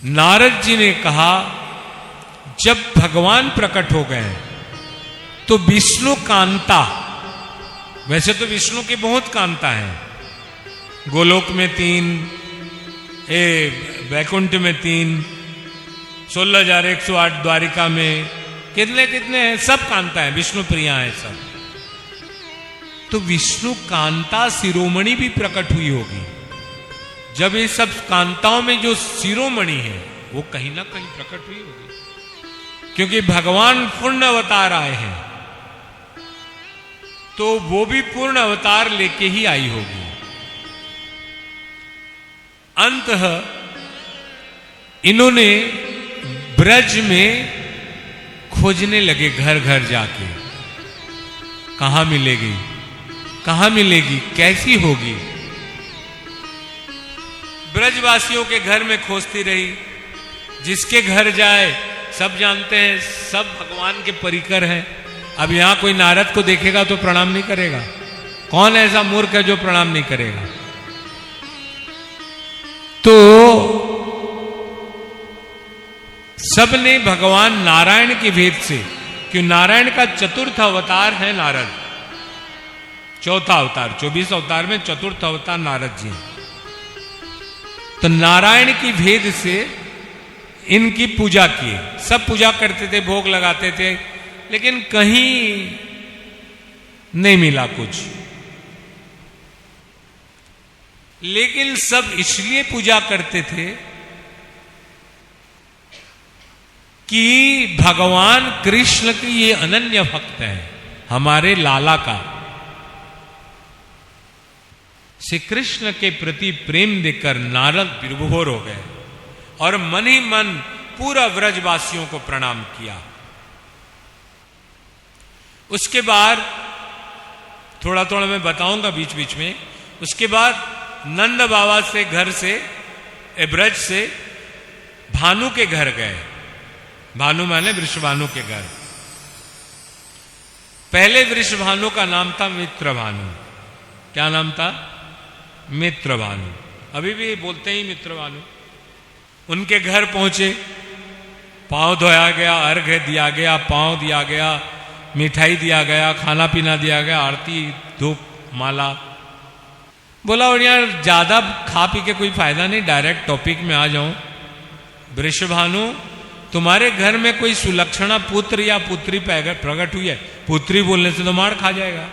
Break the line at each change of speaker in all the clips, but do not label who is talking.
नारद जी ने कहा, जब भगवान प्रकट हो गए तो विष्णु कांता, वैसे तो विष्णु की बहुत कांता है, गोलोक में 3, वैकुंठ में 3, 16,108 द्वारिका में कितने कितने हैं, सब कांता है, विष्णु प्रिया है सब। तो विष्णु कांता शिरोमणि भी प्रकट हुई होगी। जब ये सब कांताओं में जो शिरोमणि है वो कहीं ना कहीं प्रकट हुई होगी, क्योंकि भगवान पूर्ण अवतार आए हैं, तो वो भी पूर्ण अवतार लेके ही आई होगी। अंततः इन्होंने ब्रज में खोजने लगे, घर घर जाके, कहां मिलेगी, कहां मिलेगी, कैसी होगी। ब्रजवासियों के घर में खोजती रही, जिसके घर जाए सब जानते हैं, सब भगवान के परिकर हैं। अब यहां कोई नारद को देखेगा तो प्रणाम नहीं करेगा, कौन ऐसा मूर्ख है जो प्रणाम नहीं करेगा। तो सबने भगवान नारायण के भेद से, क्यों नारायण का चतुर्थ अवतार है नारद, चौथा अवतार, 24 अवतार में चतुर्थ अवतार नारद जी हैं। तो नारायण की भेद से इनकी पूजा किए, सब पूजा करते थे, भोग लगाते थे, लेकिन कहीं नहीं मिला कुछ। लेकिन सब इसलिए पूजा करते थे कि भगवान कृष्ण की ये अनन्य भक्त है, हमारे लाला का। श्री कृष्ण के प्रति प्रेम देकर नारद विभोर हो गए और मन ही मन पूरा व्रजवासियों को प्रणाम किया। उसके बाद थोड़ा थोड़ा मैं बताऊंगा बीच बीच में। उसके बाद नंद बाबा से घर से, ब्रज से भानु के घर गए। भानु माने वृषभानु के घर। पहले वृषभानु का नाम था मित्र भानु। क्या नाम था? मित्र भानु। अभी भी बोलते ही मित्र भानु। उनके घर पहुंचे, पांव धोया गया, अर्घ्य दिया गया, पांव दिया गया, मिठाई दिया गया, खाना पीना दिया गया, आरती, धूप, माला। बोला और यार ज्यादा खा पी के कोई फायदा नहीं, डायरेक्ट टॉपिक में आ जाऊं। वृषभानु, तुम्हारे घर में कोई सुलक्षणा पुत्र या पुत्री प्रकट हुई है? पुत्री बोलने से तो मार खा जाएगा।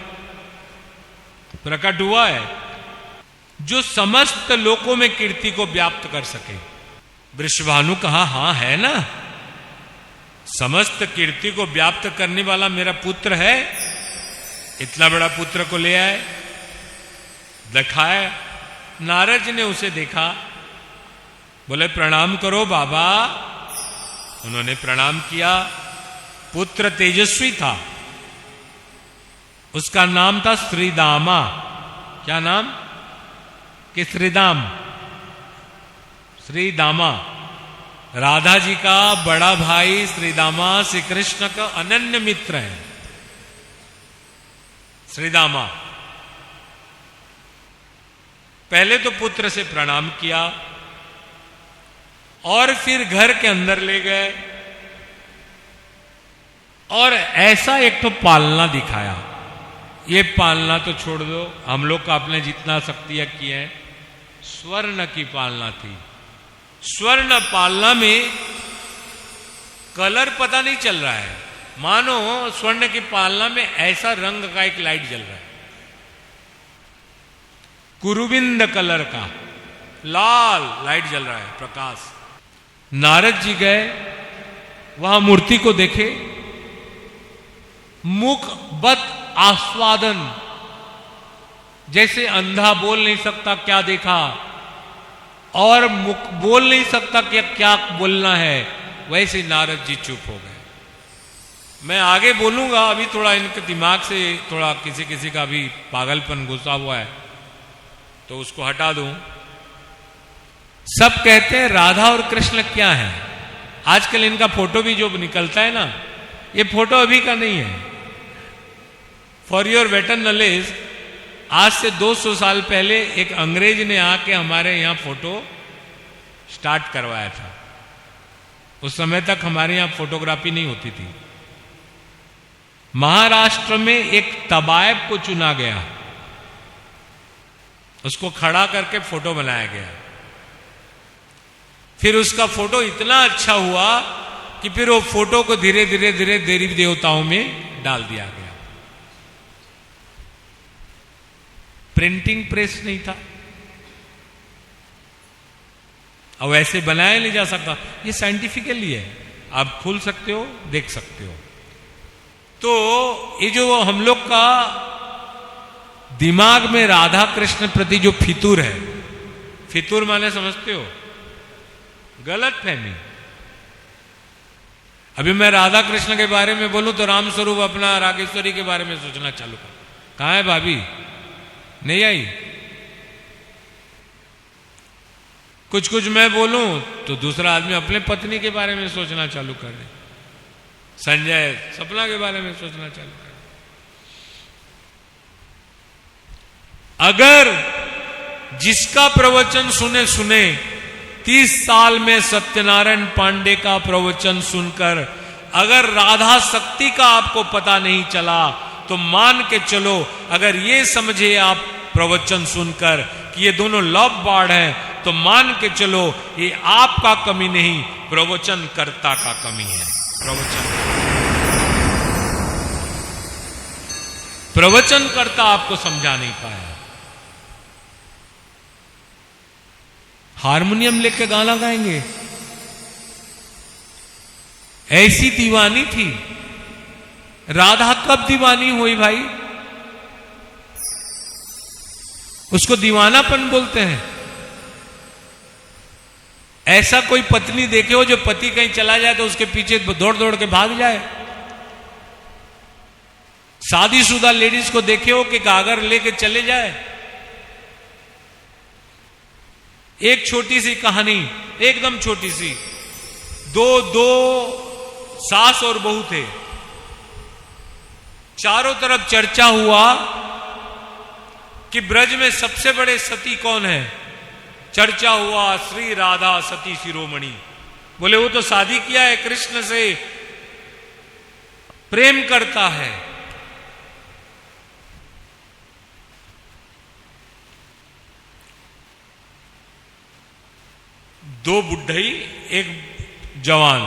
प्रकट हुआ है जो समस्त लोकों में कीर्ति को व्याप्त कर सके। वृषभानु कहा, हाँ है ना, समस्त कीर्ति को व्याप्त करने वाला मेरा पुत्र है। इतना बड़ा पुत्र को ले आए, दिखाए। नारद जी ने उसे देखा, बोले प्रणाम करो बाबा। उन्होंने प्रणाम किया। पुत्र तेजस्वी था, उसका नाम था श्रीदामा। क्या नाम? कि श्रीदाम, श्रीदामा। राधा जी का बड़ा भाई श्रीदामा श्री कृष्ण का अनन्य मित्र है। श्रीदामा पहले तो पुत्र से प्रणाम किया और फिर घर के अंदर ले गए और ऐसा एक तो पालना दिखाया। ये पालना तो छोड़ दो, हम लोग का आपने जितना शक्तियां की है, स्वर्ण की पालना थी। स्वर्ण पालना में कलर पता नहीं चल रहा है, मानो स्वर्ण की पालना में ऐसा रंग का एक लाइट जल रहा है, कुरुविंद कलर का लाल लाइट जल रहा है, प्रकाश। नारद जी गए, वहां मूर्ति को देखे, मुख बत आस्वादन, जैसे अंधा बोल नहीं सकता क्या देखा और मुख बोल नहीं सकता कि क्या बोलना है, वैसे नारद जी चुप हो गए। मैं आगे बोलूंगा, अभी थोड़ा इनके दिमाग से थोड़ा किसी किसी का भी पागलपन घुसा हुआ है तो उसको हटा दूं। सब कहते हैं राधा और कृष्ण क्या है। आजकल इनका फोटो भी जो निकलता है ना, ये फोटो अभी का नहीं है। फॉर योर बेटर नॉलेज, आज से 200 साल पहले एक अंग्रेज ने आके हमारे यहां फोटो स्टार्ट करवाया था। उस समय तक हमारे यहां फोटोग्राफी नहीं होती थी। महाराष्ट्र में एक तबायब को चुना गया, उसको खड़ा करके फोटो बनाया गया। फिर उसका फोटो इतना अच्छा हुआ कि फिर वो फोटो को धीरे धीरे धीरे देवी देवताओं में डाल दिया गया। प्रिंटिंग प्रेस नहीं था, अब ऐसे बनाया नहीं जा सकता। ये साइंटिफिकली है, आप खोल सकते हो, देख सकते हो। तो ये जो हम लोग का दिमाग में राधा कृष्ण प्रति जो फितूर है, फितूर माने समझते हो, गलत फहमी। अभी मैं राधा कृष्ण के बारे में बोलूं तो राम स्वरूप अपना रागेश्वरी के बारे में सोचना चालू कर। कहां है भाभी, नहीं आई? कुछ कुछ मैं बोलूं तो दूसरा आदमी अपने पत्नी के बारे में सोचना चालू कर दे, संजय सपना के बारे में सोचना चालू कर। अगर जिसका प्रवचन सुने 30 साल में सत्यनारायण पांडे का प्रवचन सुनकर अगर राधा शक्ति का आपको पता नहीं चला तो मान के चलो, अगर ये समझे आप प्रवचन सुनकर कि ये दोनों लव बर्ड हैं, तो मान के चलो ये आपका कमी नहीं, प्रवचनकर्ता का कमी है। प्रवचनकर्ता आपको समझा नहीं पाया। हारमोनियम लेके गाना गाएंगे, ऐसी दीवानी थी राधा। कब दीवानी हुई भाई? उसको दीवानापन बोलते हैं। ऐसा कोई पत्नी देखे हो जो पति कहीं चला जाए तो उसके पीछे दौड़ दौड़ के भाग जाए? शादीशुदा लेडीज को देखे हो कि गागर लेके चले जाए? एक छोटी सी कहानी, एकदम छोटी सी। दो सास और बहू थे, चारों तरफ चर्चा हुआ कि ब्रज में सबसे बड़े सती कौन है। चर्चा हुआ श्री राधा सती शिरोमणि। बोले वो तो शादी किया है, कृष्ण से प्रेम करता है। दो बुढ़ई एक जवान,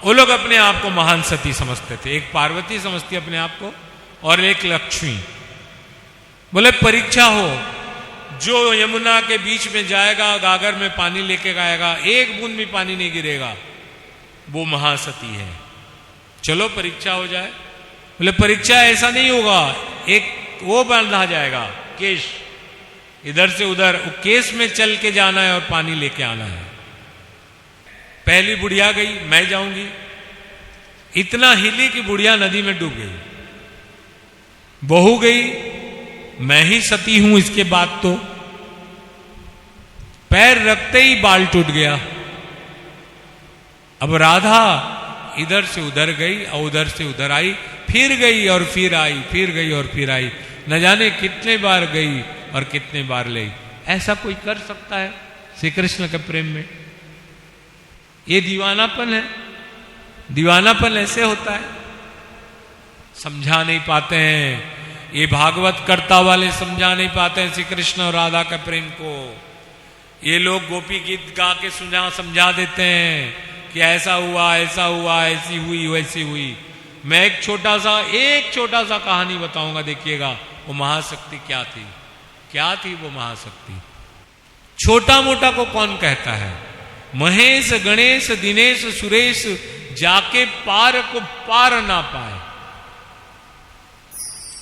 वो लोग अपने आप को महान सती समझते थे। एक पार्वती समझती अपने आप को और एक लक्ष्मी। बोले परीक्षा हो, जो यमुना के बीच में जाएगा, गागर में पानी लेके आएगा, एक बूंद भी पानी नहीं गिरेगा, वो महासती है। चलो परीक्षा हो जाए। बोले परीक्षा ऐसा नहीं होगा, एक वो बांधा जाएगा केश, इधर से उधर केस में चल के जाना है और पानी लेके आना है। पहली बुढ़िया गई, मैं जाऊंगी। इतना हिली कि बुढ़िया नदी में डूब गई। बहू गई, मैं ही सती हूं इसके बाद तो। पैर रखते ही बाल टूट गया। अब राधा इधर से उधर गई और उधर से उधर आई, फिर गई और फिर आई, फिर गई और फिर आई। न जाने कितने बार गई और कितने बार ले। ऐसा कोई कर सकता है श्री कृष्ण के प्रेम में? ये दीवानापन है। दीवानापन ऐसे होता है, समझा नहीं पाते हैं। ये भागवत कर्ता वाले समझा नहीं पाते हैं श्री कृष्ण और राधा का प्रेम को। ये लोग गोपी गीत गा के समझा देते हैं कि ऐसा हुआ, ऐसी हुई, वैसी हुई। मैं एक छोटा सा कहानी बताऊंगा, देखिएगा वो महाशक्ति क्या थी वो महाशक्ति। छोटा मोटा को कौन कहता है? महेश गणेश दिनेश सुरेश जाके पार को पार ना पाए।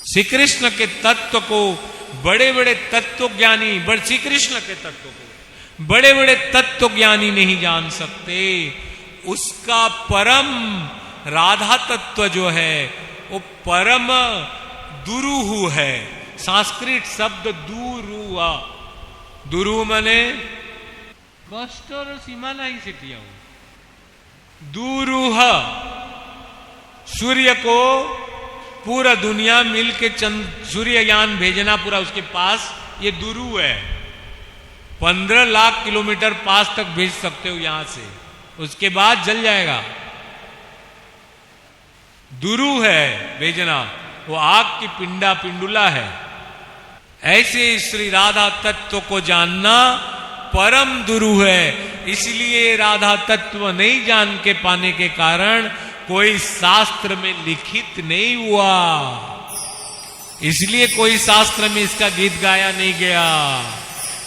श्री कृष्ण के तत्व को बड़े बड़े तत्व ज्ञानी, श्री कृष्ण के तत्व को बड़े बड़े तत्व ज्ञानी नहीं जान सकते। उसका परम राधा तत्व जो है वो परम दुरूह है। संस्कृत शब्द दुरूह, दुरू मने कष्ट और सीमा नहीं सिटिया। दुरूह, सूर्य को पूरा दुनिया मिल के सूर्ययान भेजना पूरा उसके पास, ये दुरू है। 15 लाख किलोमीटर पास तक भेज सकते हो यहां से। उसके बाद जल जाएगा। दुरु है वेजना, वो आग की पिंडा पिंडुला है। ऐसे श्री राधा तत्व को जानना परम दुरु है। इसलिए राधा तत्व नहीं जान के पाने के कारण कोई शास्त्र में लिखित नहीं हुआ, इसलिए कोई शास्त्र में इसका गीत गाया नहीं गया,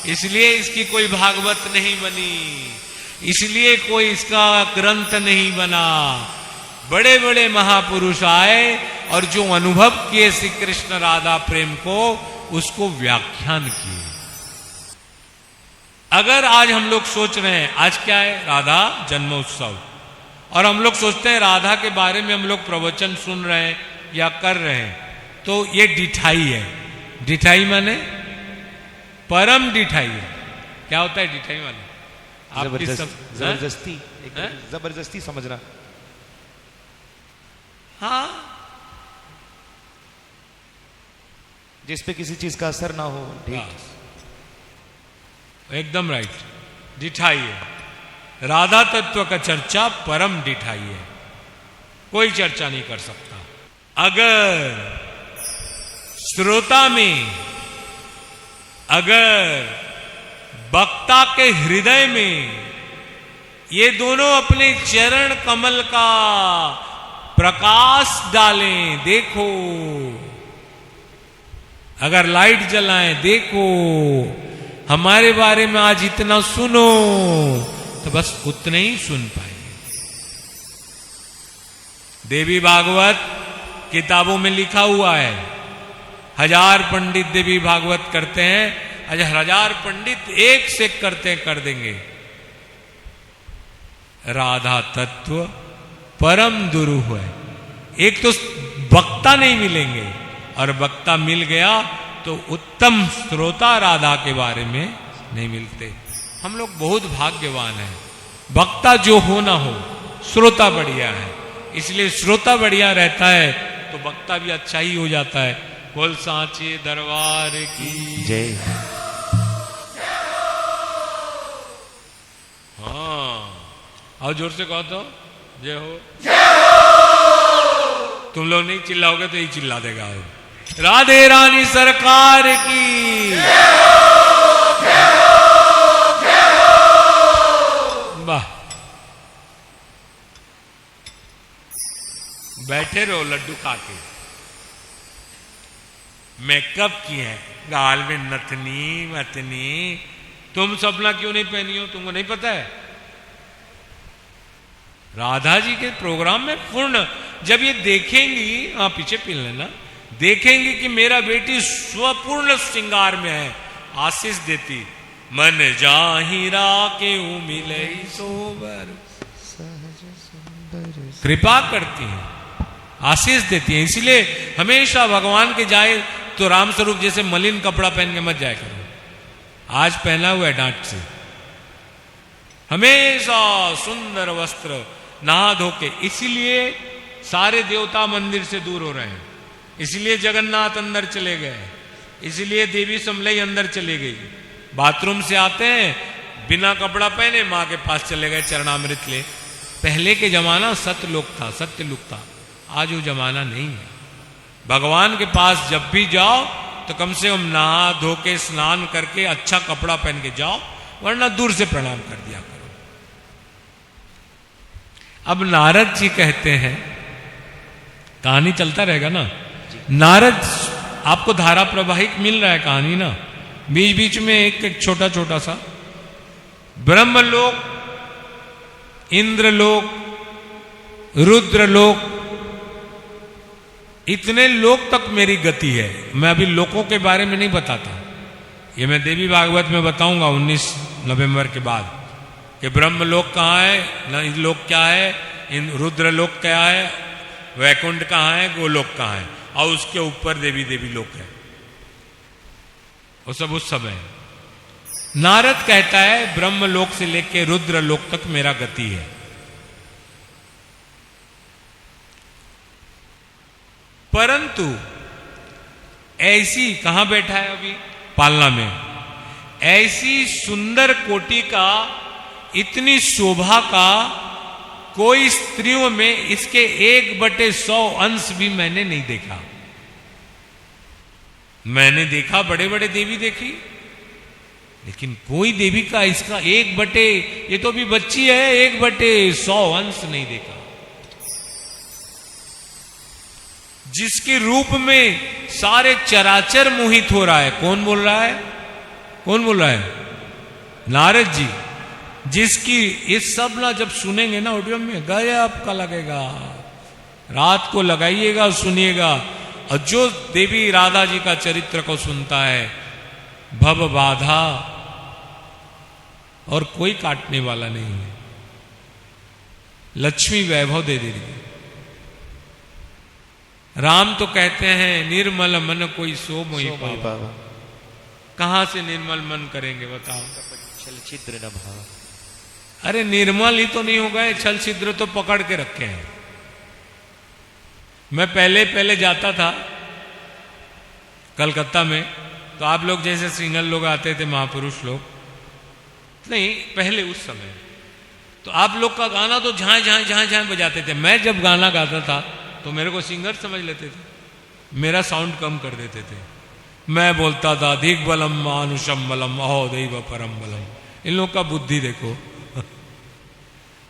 इसलिए इसकी कोई भागवत नहीं बनी, इसलिए कोई इसका ग्रंथ नहीं बना। बड़े बड़े महापुरुष आए और जो अनुभव किए श्री कृष्ण राधा प्रेम को, उसको व्याख्यान किए। अगर आज हम लोग सोच रहे हैं, आज क्या है, राधा जन्मोत्सव, और हम लोग सोचते हैं राधा के बारे में हम लोग प्रवचन सुन रहे हैं या कर रहे हैं, तो ये डिठाई है। डिठाई माने परम डिठाई है। क्या होता है डिठाई माने?
जबरदस्ती, जबरदस्ती समझना।
हाँ,
जिस पे किसी चीज का असर ना हो। ठीक,
एकदम राइट। डिठाई है, राधा तत्व का चर्चा परम डिठाई है, कोई चर्चा नहीं कर सकता। अगर श्रोता में, अगर वक्ता के हृदय में ये दोनों अपने चरण कमल का प्रकाश डालें, देखो, अगर लाइट जलाएं, देखो, हमारे बारे में आज इतना सुनो, तो बस उतने ही सुन पाएंगे। देवी भागवत किताबों में लिखा हुआ है, 1000 पंडित देवी भागवत करते हैं, 1000 पंडित एक से करते कर देंगे। राधा तत्व परम दुरु है। एक तो वक्ता नहीं मिलेंगे, और वक्ता मिल गया तो उत्तम श्रोता राधा के बारे में नहीं मिलते। हम लोग बहुत भाग्यवान हैं। वक्ता जो हो ना हो, श्रोता बढ़िया है। इसलिए श्रोता बढ़िया रहता है तो वक्ता भी अच्छा ही हो जाता है। बोल सांचे दरबार की
जय।
हाँ, और जोर से कहो तो जय हो। तुम लोग नहीं चिल्लाओगे तो ही चिल्ला देगा। राधे रानी सरकार की। वाह, बैठे रहो लड्डू खा के। मेकअप किए हैं, गाल में नथनी मतनी। तुम सपना क्यों नहीं पहनी हो, तुमको नहीं पता है? राधा जी के प्रोग्राम में पूर्ण, जब ये देखेंगी, हाँ पीछे पील लेना, देखेंगे कि मेरा बेटी स्वपूर्ण श्रृंगार में है, आशीष देती, मन जाहिरा के मिले सोबर, कृपा करती हैं, आशीष देती हैं। इसलिए हमेशा भगवान के जाए तो राम स्वरूप जैसे मलिन कपड़ा पहन के मत जाया करो। आज पहना हुआ है डांट से, हमेशा सुंदर वस्त्र, नहा धो के। इसीलिए सारे देवता मंदिर से दूर हो रहे हैं, इसलिए जगन्नाथ अंदर चले गए, इसलिए देवी समलई अंदर चले गई। बाथरूम से आते हैं बिना कपड़ा पहने, मां के पास चले गए चरणामृत ले। पहले के जमाना सत्यलोक था, सत्ययुग था। आज वो जमाना नहीं है। भगवान के पास जब भी जाओ तो कम से कम नहा धो के स्नान करके अच्छा कपड़ा पहन के जाओ, वरना दूर से प्रणाम कर दिया करो। अब नारद जी कहते हैं, कहानी चलता रहेगा ना, नारद आपको धारा प्रवाहिक मिल रहा है कहानी ना, बीच बीच में एक एक छोटा छोटा सा। ब्रह्मलोक, इंद्रलोक, रुद्रलोक, इतने लोक तक मेरी गति है। मैं अभी लोकों के बारे में नहीं बताता, ये मैं देवी भागवत में बताऊंगा 19 नवंबर के बाद कि ब्रह्मलोक कहाँ है, लोक क्या है, रुद्रलोक क्या है, वैकुंठ कहाँ है, गोलोक कहाँ है, और उसके ऊपर देवी देवी लोक है। वो सब उस समय नारद कहता है ब्रह्मलोक से लेकर रुद्रलोक तक मेरा गति है। परंतु ऐसी, कहां बैठा है अभी, पालना में, ऐसी सुंदर कोटि का इतनी शोभा का कोई स्त्रियों में इसके 1/100 अंश भी मैंने नहीं देखा। मैंने देखा बड़े बड़े देवी देखी, लेकिन कोई देवी का इसका 1/, ये तो अभी बच्ची है, 1/100 अंश नहीं देखा। जिसके रूप में सारे चराचर मोहित हो रहा है। कौन बोल रहा है? कौन बोल रहा है? नारद जी। जिसकी इस सब ना जब सुनेंगे ना ऑडियो में, गए आपका लगेगा, रात को लगाइएगा और सुनिएगा। और जो देवी राधा जी का चरित्र को सुनता है, भव बाधा और कोई काटने वाला नहीं है, लक्ष्मी वैभव दे देगी। राम तो कहते हैं निर्मल मन कोई सो मोहि पावा। कहां से निर्मल मन करेंगे बताओ?
छल छिद्र न भाव।
अरे निर्मल ही तो नहीं हो गए, छल छिद्र तो पकड़ के रखे हैं। मैं पहले जाता था कलकत्ता में, तो आप लोग जैसे सिंगल लोग आते थे, महापुरुष लोग नहीं, पहले उस समय तो आप लोग का गाना तो जहां बजाते थे। मैं जब गाना गाता था तो मेरे को सिंगर समझ लेते थे, मेरा साउंड कम कर देते थे। मैं बोलता था दिग्बलम मानुषम बलम अहो दैव परम बलम। इन लोग का बुद्धि देखो।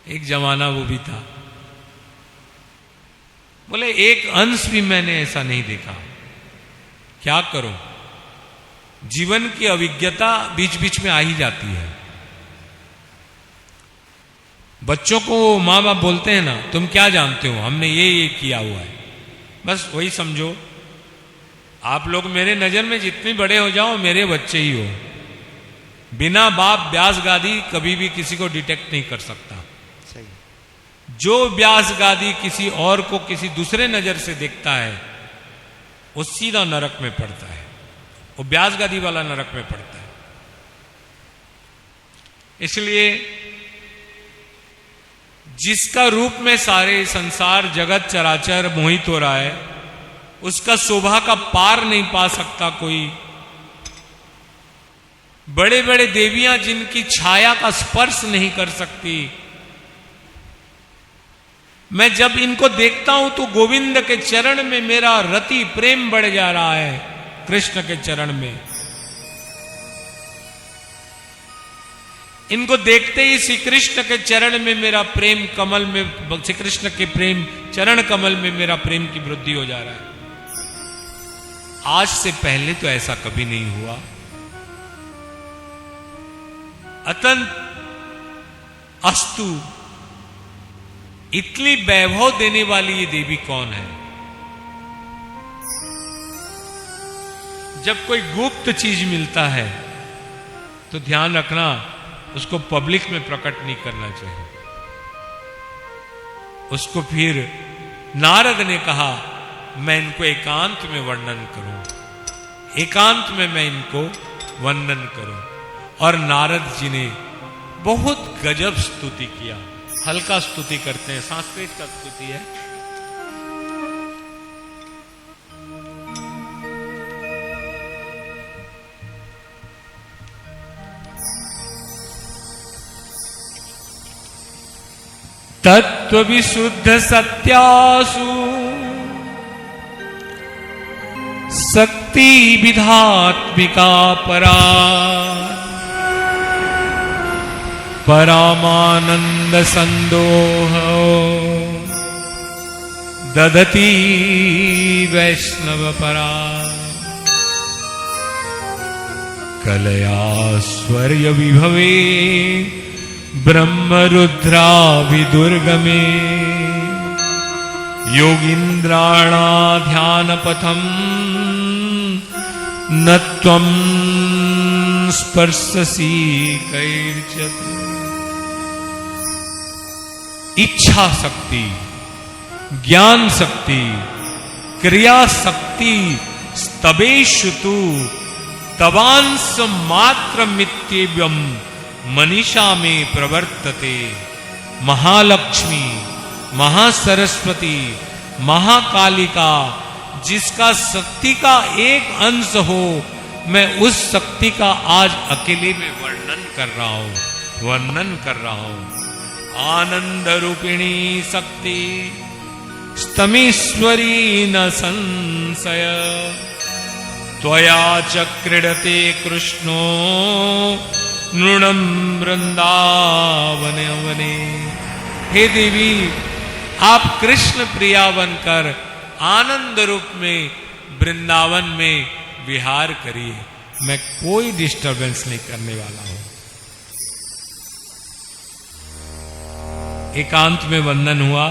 एक जमाना वो भी था। बोले एक अंश भी मैंने ऐसा नहीं देखा। क्या करो, जीवन की अविज्ञता बीच बीच में आ ही जाती है। बच्चों को माँ बाप बोलते हैं ना, तुम क्या जानते हो, हमने ये किया हुआ है, बस वही समझो। आप लोग मेरे नजर में जितने बड़े हो जाओ, मेरे बच्चे ही हो। बिना बाप व्यास गादी कभी भी किसी को डिटेक्ट नहीं कर सकता।
सही।
जो व्यास गादी किसी और को किसी दूसरे नजर से देखता है, वो सीधा नरक में पड़ता है। वो व्यास गादी वाला नरक में पड़ता है। इसलिए जिसका रूप में सारे संसार जगत चराचर मोहित हो रहा है, उसका शोभा का पार नहीं पा सकता कोई। बड़े बड़े देवियां जिनकी छाया का स्पर्श नहीं कर सकती, मैं जब इनको देखता हूं तो गोविंद के चरण में मेरा रति प्रेम बढ़ जा रहा है। कृष्ण के चरण में इनको देखते ही श्री कृष्ण के चरण में मेरा प्रेम कमल में, श्री कृष्ण के प्रेम चरण कमल में मेरा प्रेम की वृद्धि हो जा रहा है। आज से पहले तो ऐसा कभी नहीं हुआ। अतंत अस्तु, इतनी वैभव देने वाली ये देवी कौन है? जब कोई गुप्त चीज मिलता है तो ध्यान रखना, उसको पब्लिक में प्रकट नहीं करना चाहिए। उसको फिर नारद ने कहा मैं इनको एकांत में वर्णन करूं, एकांत में मैं इनको वर्णन करूं। और नारद जी ने बहुत गजब स्तुति किया। हल्का स्तुति करते हैं, संस्कृत का स्तुति है। तत्व विशुद्ध सत्यासु शक्ति विधात्मिका परा, परामानंद संदोह ददती वैष्णव परा, कलयाश्वर्य विभवे ब्रह्म रुद्रा विदुर्गमे, योगीन्द्राणा ध्यान पथम न त्वं स्पर्शसी कैर्चित्। इच्छा शक्ति, ज्ञान शक्ति, क्रिया शक्ति स्तवेषु तु तवांस मात्र मित्येवं मनीषा में प्रवर्तते। महालक्ष्मी, महासरस्वती, महाकालिका, जिसका शक्ति का एक अंश हो, मैं उस शक्ति का आज अकेले में वर्णन कर रहा हूं। वर्णन कर रहा हूं। आनंद रूपिणी शक्ति स्तमीश्वरी न संशय, त्वया च क्रीडते कृष्णो नृणं वृंदावने वने। हे देवी, आप कृष्ण प्रिया बनकर आनंद रूप में वृंदावन में विहार करिए, मैं कोई डिस्टरबेंस नहीं करने वाला हूं। एकांत में वंदन हुआ।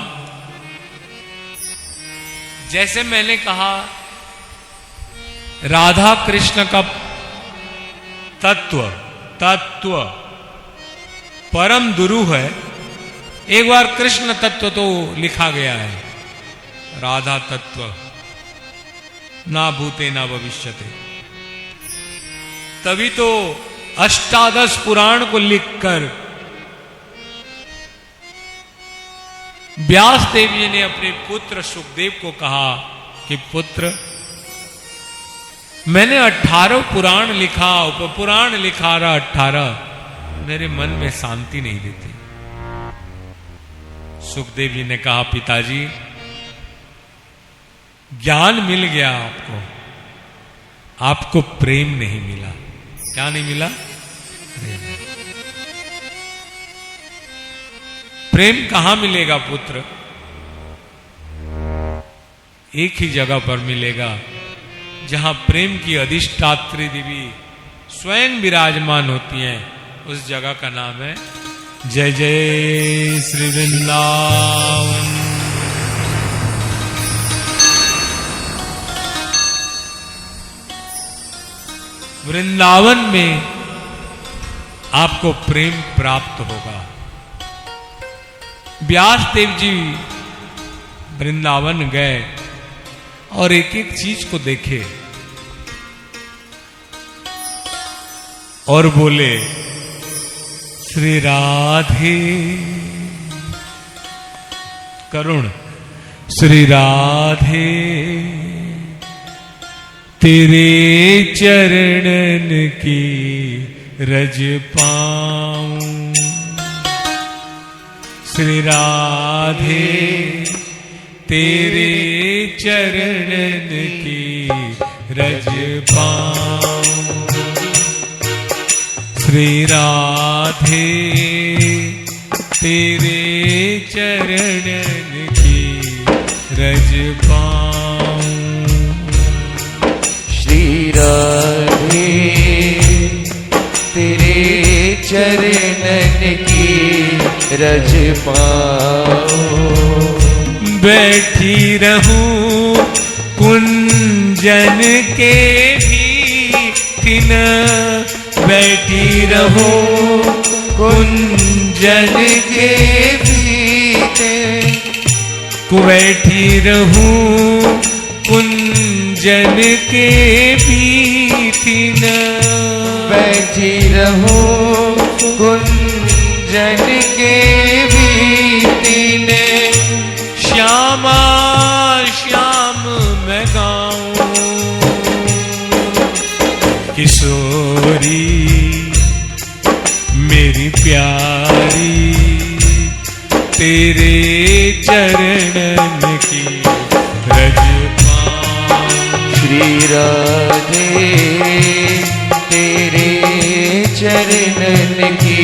जैसे मैंने कहा, राधा कृष्ण का तत्व परम दुरू है। एक बार कृष्ण तत्व तो लिखा गया है, राधा तत्व ना भूते ना भविष्यते। तभी तो अष्टादश पुराण को लिखकर व्यास देव जी ने अपने पुत्र सुखदेव को कहा कि पुत्र, मैंने 18 पुराण लिखा, उपपुराण लिखा रहा 18, मेरे मन में शांति नहीं देती। सुखदेव जी ने कहा, पिताजी ज्ञान मिल गया आपको, आपको प्रेम नहीं मिला। क्या नहीं मिला? प्रेम कहां मिलेगा पुत्र? एक ही जगह पर मिलेगा, जहां प्रेम की अधिष्ठात्री देवी स्वयं विराजमान होती हैं। उस जगह का नाम है जय जय श्री वृंदावन। वृंदावन में आपको प्रेम प्राप्त होगा। व्यास देव जी वृंदावन गए और एक एक चीज को देखे और बोले, श्री राधे करुण, श्री राधे तेरे चरणन की रज पाऊं, श्री राधे तेरे चरणन की रज पाऊं, श्री राधे तेरे चरणन की रज पाऊं,
श्री राधे तेरे चरणन की रज पाऊं,
बैठी रहूं कुंजन के भीतिन, बैठी रहूं
कुंजन के भीते,
बैठी रहूं कुंजन के भीतिन,
बैठी रहूं कुंजन के भीतिन,
श्यामा श्याम मैं गाऊं, किशोरी मेरी प्यारी तेरे चरणन की रज पाऊं,
श्री राधे तेरे चरणन की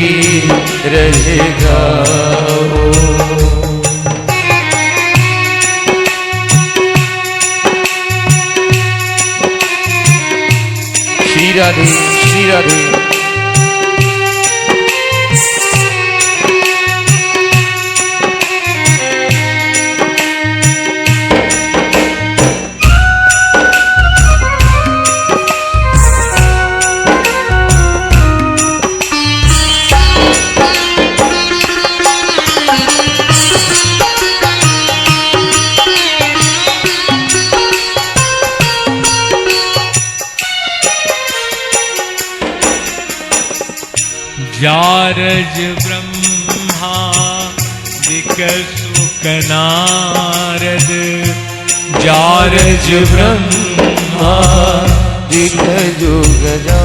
रज गाओ, श्री राधे श्री राधे
जारज ब्रह्मा दिक सुख नारद, जारज ब्रह्मा
दिख जुग जा,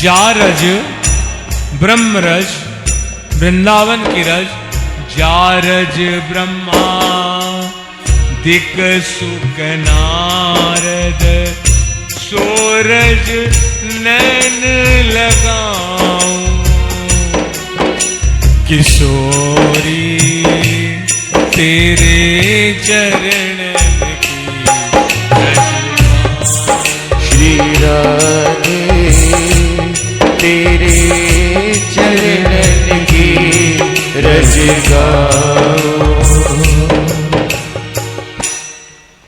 जारज ब्रह्म रज, वृंदावन की रज, जारज ब्रह्मा दिक सुख नारद, सोरज नैन लगाऊं, किशोरी तेरे चरणन की रज।
श्री राधे तेरे चरणन की रज गाओ।